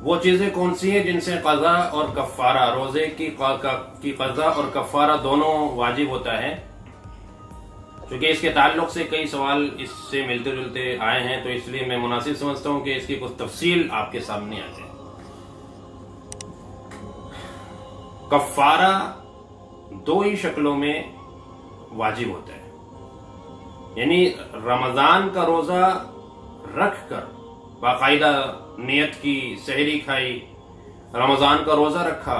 वो चीजें कौन सी हैं जिनसे कज़ा और कफ़ारा, रोजे की कज़ा और कफ़ारा दोनों वाजिब होता है। क्योंकि इसके ताल्लुक से कई सवाल इससे मिलते जुलते आए हैं, तो इसलिए मैं मुनासिब समझता हूं कि इसकी कुछ तफसील आपके सामने आ जाए। कफ़ारा दो ही शक्लों में वाजिब होता है, यानी रमजान का रोजा रख कर बाकायदा नियत की, सहरी खाई, रमजान का रोजा रखा,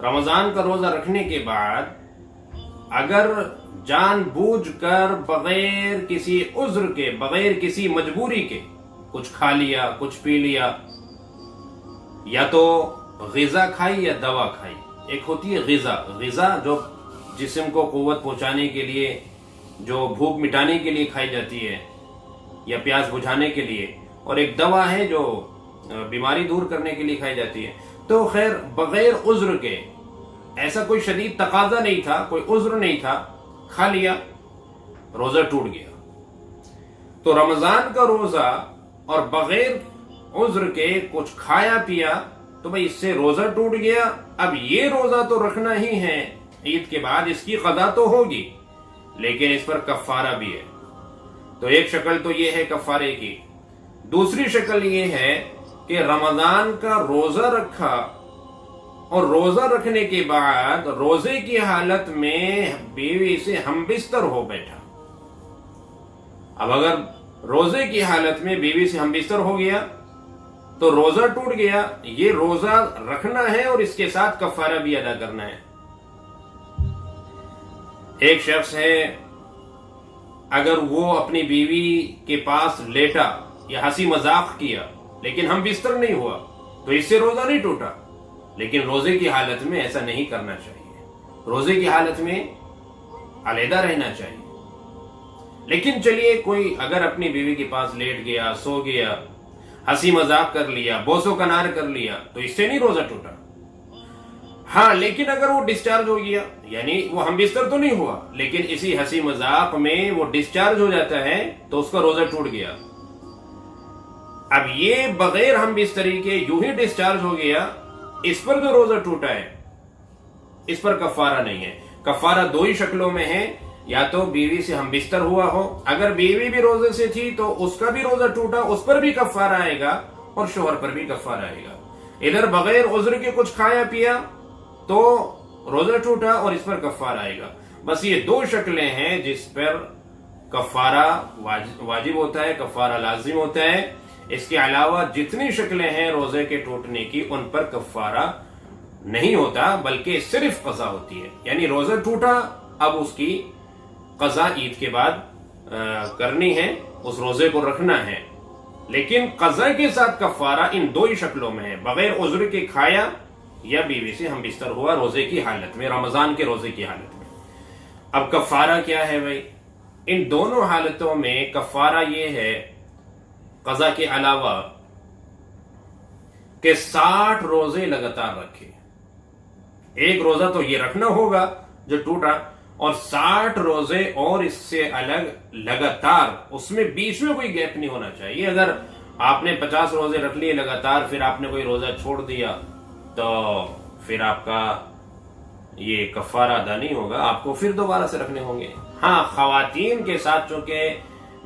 रमजान का रोजा रखने के बाद अगर जानबूझकर बगैर किसी उज्र के, बगैर किसी मजबूरी के कुछ खा लिया, कुछ पी लिया, या तो ग़िज़ा खाई या दवा खाई। एक होती है ग़िज़ा, ग़िज़ा जो जिस्म को क़ुव्वत पहुंचाने के लिए, जो भूख मिटाने के लिए खाई जाती है या प्यास बुझाने के लिए, और एक दवा है जो बीमारी दूर करने के लिए खाई जाती है। तो खैर बगैर उज्र के, ऐसा कोई शदीद तकाजा नहीं था, कोई उज्र नहीं था, खा लिया, रोजा टूट गया। तो रमजान का रोजा और बगैर उज्र के कुछ खाया पिया, तो भाई इससे रोजा टूट गया। अब ये रोजा तो रखना ही है, ईद के बाद इसकी कज़ा तो होगी, लेकिन इस पर कफ़ारा भी है। तो एक शक्ल तो ये है कफ़ारे की। दूसरी शक्ल ये है कि रमजान का रोजा रखा और रोजा रखने के बाद रोजे की हालत में बीवी से हम बिस्तर हो बैठा। अब अगर रोजे की हालत में बीवी से हम बिस्तर हो गया तो रोजा टूट गया। ये रोजा रखना है और इसके साथ कफ़ारा भी अदा करना है। एक शख्स है, अगर वो अपनी बीवी के पास लेटा या हंसी मजाक किया, लेकिन हम बिस्तर नहीं हुआ, तो इससे रोजा नहीं टूटा। लेकिन रोजे की हालत में ऐसा नहीं करना चाहिए। रोजे की हालत में अलहदा रहना चाहिए। लेकिन चलिए, कोई अगर अपनी बीवी के पास लेट गया, सो गया, हंसी मजाक कर लिया, बोसो कनार कर लिया, तो इससे नहीं रोजा टूटा। हाँ, लेकिन अगर वो डिस्चार्ज हो गया, यानी वो हम बिस्तर तो नहीं हुआ, लेकिन इसी हंसी मजाक में वो डिस्चार्ज हो जाता है, तो उसका रोजा टूट गया। अब ये बगैर हम बिस्तरी के यूं ही डिस्चार्ज हो गया, इस पर जो रोजा टूटा है, इस पर कफ़ारा नहीं है। कफ़ारा दो ही शक्लों में है, या तो बीवी से हम बिस्तर हुआ हो, अगर बीवी भी रोजे से थी तो उसका भी रोजा टूटा, उस पर भी कफ़ारा आएगा, और शोहर पर भी कफ़ारा आएगा। इधर बगैर उज्र के कुछ खाया पिया तो रोजा टूटा और इस पर कफ़ारा आएगा। बस ये दो शक्लें हैं जिस पर कफ़ारा वाजिब होता है, कफ़ारा लाजिम होता है। इसके अलावा जितनी शक्लें हैं रोजे के टूटने की, उन पर कफ़ारा नहीं होता, बल्कि सिर्फ कज़ा होती है। यानी रोजा टूटा, अब उसकी कज़ा ईद के बाद करनी है, उस रोजे को रखना है। लेकिन कज़ा के साथ कफ़ारा इन दो ही शक्लों में है, बगैर उज्र के खाया या बीवी से हम बिस्तर हुआ रोजे की हालत में, रमजान के रोजे की हालत में। अब कफ़ारा क्या है भाई? इन दोनों हालतों में कफ़ारा ये है, कज़ा के अलावा, कि 60 रोजे लगातार रखे। एक रोजा तो ये रखना होगा जो टूटा, और 60 रोजे और इससे अलग लगातार, उसमें बीच में कोई गैप नहीं होना चाहिए। अगर आपने 50 रोजे रख लिए लगातार, फिर आपने कोई रोजा छोड़ दिया, तो फिर आपका ये कफ़ारा अदा नहीं होगा, आपको फिर दोबारा से रखने होंगे। हाँ, ख़वातीन के साथ चूंकि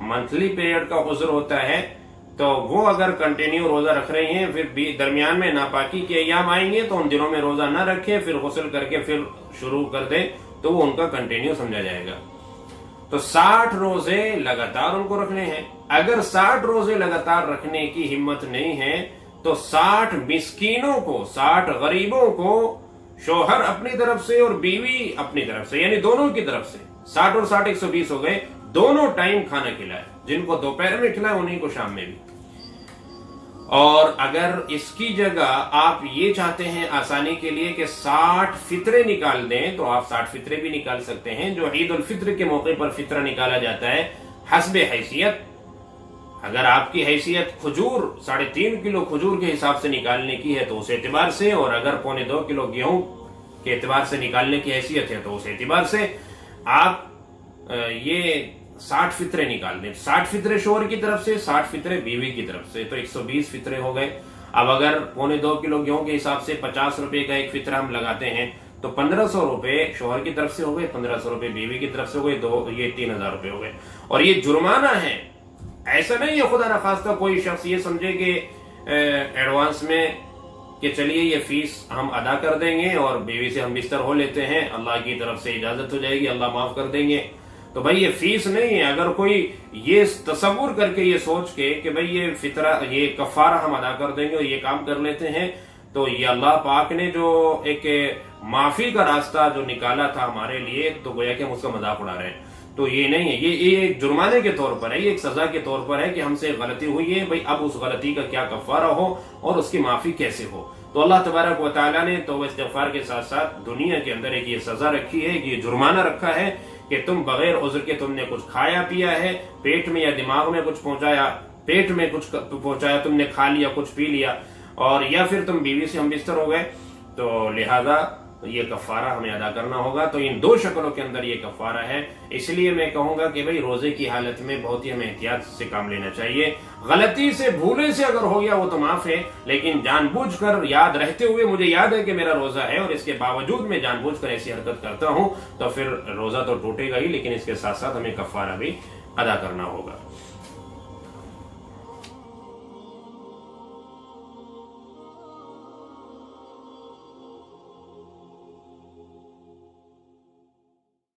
मंथली पीरियड का उज़्र होता है, तो वो अगर कंटिन्यू रोजा रख रही हैं, फिर दरमियान में नापाकी के अय्याम आएंगे, तो उन दिनों में रोजा ना रखें, फिर गुस्ल करके फिर शुरू कर दे, तो वो उनका कंटिन्यू समझा जाएगा। तो 60 रोजे लगातार उनको रखने हैं। अगर 60 रोजे लगातार रखने की हिम्मत नहीं है, तो 60 मिस्कीनों को, 60 गरीबों को, शोहर अपनी तरफ से और बीवी अपनी तरफ से, यानी दोनों की तरफ से, 60 और 60 120 हो गए, दोनों टाइम खाना खिलाए। जिनको दोपहर में खिलाए उन्हीं को शाम में भी। और अगर इसकी जगह आप ये चाहते हैं आसानी के लिए कि 60 फितरे निकाल दें, तो आप 60 फितरे भी निकाल सकते हैं। जो ईद उल फित्र के मौके पर फितरा निकाला जाता है हस्बे हैसियत। अगर आपकी हैसियत खजूर 3.5 किलो खजूर के हिसाब से निकालने की है तो उस एतबार से, और अगर 1.25 किलो गेहूं के एतबार से निकालने की हैसियत है तो उस एतबार से आप ये 60 फितरे निकाल दें। 60 फितरे शोहर की तरफ से, 60 फितरे बीवी की तरफ से, तो 120 फितरे हो गए। अब अगर 1.25 किलो गेहूं के हिसाब से 50 रुपए का एक फितरा हम लगाते हैं तो 1500 रुपए शोहर की तरफ से हो गए, 1500 रुपए बीवी की तरफ से हो गए, ये 3000 रुपए हो गए। और ये जुर्माना है, ऐसा नहीं है खुदा न खास्ता कोई शख्स ये समझे कि एडवांस में कि चलिए ये फीस हम अदा कर देंगे और बीवी से हम बिस्तर हो लेते हैं, अल्लाह की तरफ से इजाजत हो जाएगी, अल्लाह माफ कर देंगे। तो भाई ये फीस नहीं है। अगर कोई ये तसव्वुर करके ये सोच के कि भाई ये फितरा ये कफारा हम अदा कर देंगे और ये काम कर लेते हैं, तो ये अल्लाह पाक ने जो एक माफी का रास्ता जो निकाला था हमारे लिए, तो गोया कि हम उसका मजाक उड़ा रहे हैं। तो ये नहीं है, ये एक जुर्माने के तौर पर है, ये एक सजा के तौर पर है कि हमसे गलती हुई है, भाई अब उस गलती का क्या कफारा हो और उसकी माफी कैसे हो। तो अल्लाह तबारक व तआला ने तौबा इस्तिग़फ़ार के साथ साथ दुनिया के अंदर एक ये सजा रखी है, कि ये जुर्माना रखा है कि तुम बगैर उज़्र के तुमने कुछ खाया पिया है, पेट में या दिमाग में कुछ पहुंचाया, पेट में कुछ पहुंचाया, तुमने खा लिया, कुछ पी लिया, और या फिर तुम बीवी से हम बिस्तर हो गए, तो लिहाजा ये कफारा हमें अदा करना होगा। तो इन दो शक्लों के अंदर ये कफारा है। इसलिए मैं कहूंगा कि भाई रोजे की हालत में बहुत ही हमें एहतियात से काम लेना चाहिए। गलती से भूले से अगर हो गया वो तो माफ है, लेकिन जानबूझकर याद रहते हुए मुझे याद है कि मेरा रोजा है और इसके बावजूद मैं जानबूझकर ऐसी हरकत करता हूं, तो फिर रोजा तो टूटेगा ही, लेकिन इसके साथ साथ हमें कफारा भी अदा करना होगा।